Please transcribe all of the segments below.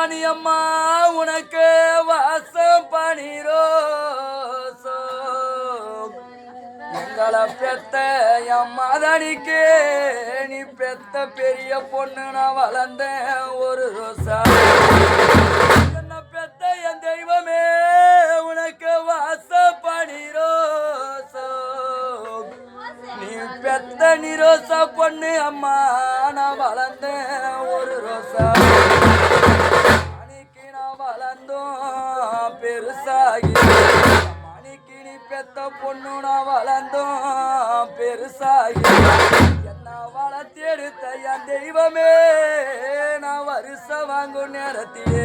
பணியம்மா உனக்கு வாசம் பணிரோ எங்களை பெத்த என் மதனிக்கு நீ பெத்த பெரிய பொண்ணு நான் வளர்ந்தேன் ஒரு ரோசா என்ன பெத்த என் தெய்வமே உனக்கு வாசம் பணிரோசோ நீ பெத்த நீ ரோசா பொண்ணு அம்மா நான் வளர்ந்தேன் ஒரு ரோசா மணிக்கு நான் வளர்ந்தோம் பெருசாகி மணிக்கு நீ பெத்த பொண்ணு நான் வளர்ந்தோம் பெருசாகி என்ன வளர்த்தெடுத்த என் தெய்வமே நான் வருஷம் வாங்கும் நேரத்திலே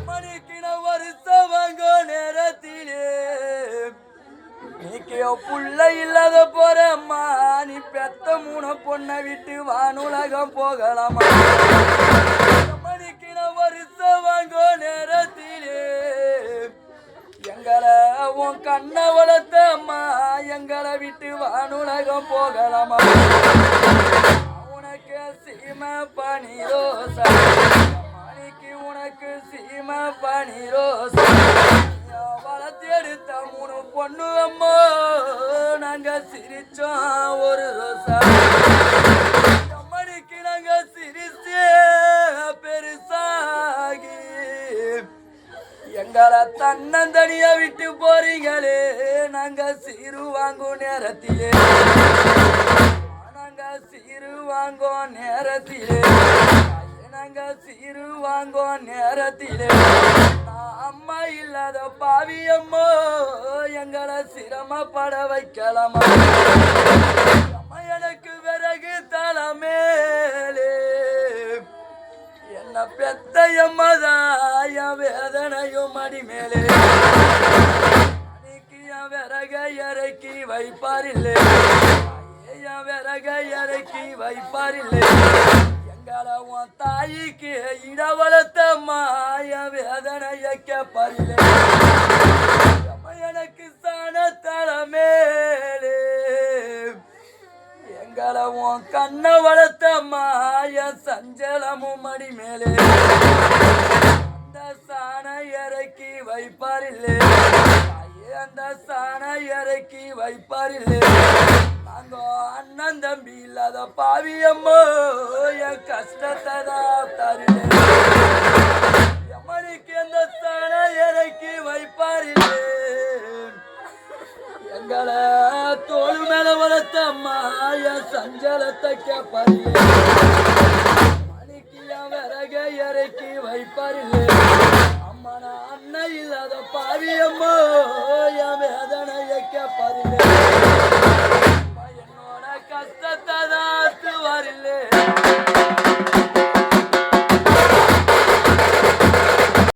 மணிக்கு நான் வருஷம் வாங்கும் நேரத்திலே நீக்கே புள்ள இல்லாத போறம்மா நீ பெத்த மூணு பொண்ணை விட்டு வானுலகம் போகலாமா மணிக்கு நான் வருஷம் வாங்கும் நேரத்திலே எங்களை உன் கண்ணை வளர்த்தம்மா எங்களை விட்டு வானுலகம் போகலாமா உனக்கு சீமை பனிரோசா மணிக்கு உனக்கு சீமை பனிரோசா வளர்த்தெடுத்த மூணு பொண்ணு அம்மா நாங்க சிரிச்சோம் ஒரு ரோசா மணிக்கு நாங்க சிரிச்சே பெருசாகி எங்களை தன்னந்தனியா விட்டு போறீங்களே நாங்க சீரு வாங்கும் நேரத்திலே நாங்க சீரு வாங்கும் நேரத்திலே நாங்க சீரு வாங்கும் நேரத்திலே அம்மா இல்லாத பாவி அம்மா எங்களை சிரமப்பட வைக்கலாமா அம்மா எனக்கு விறகு தலைமேலே என்ன பெத்த எம்மதாய வேதனையும் மடி மேலே அன்னைக்கு என் விறக இறக்கி வைப்பாரில்லை என் விறக இறக்கி வைப்பாரில்லை எங்களை உன் தாய்க்கு இட வளர்த்த மாய வேதனைய கேப்பாரில்லை எனக்கு சாண தலைமேலே எங்களை உன் கண்ணை வளர்த்த மாய சஞ்சலமும் மடி மேலே அந்த சாண இறக்கி வைப்பாரில்லை அந்த சாண இறக்கி வைப்பாரில்லை நாங்க அண்ணன் தம்பி இல்லாத பாவியம்மோ என் கஷ்டத்தை தான் தருளே எம்மனுக்கு அந்த சாண இறக்கி வைப்பாரில்லை எங்களை தோல் மேல வளர்த்த அம்மா என் சஞ்சலத்தை கேட்பாரில்லை மணிக்கு என் விறக இறக்கி வைப்பாரில்லை அம்மா நான் அண்ணன் இல்லாத பாவியம்மோ என் வேதனையை கேட்பாரில்லை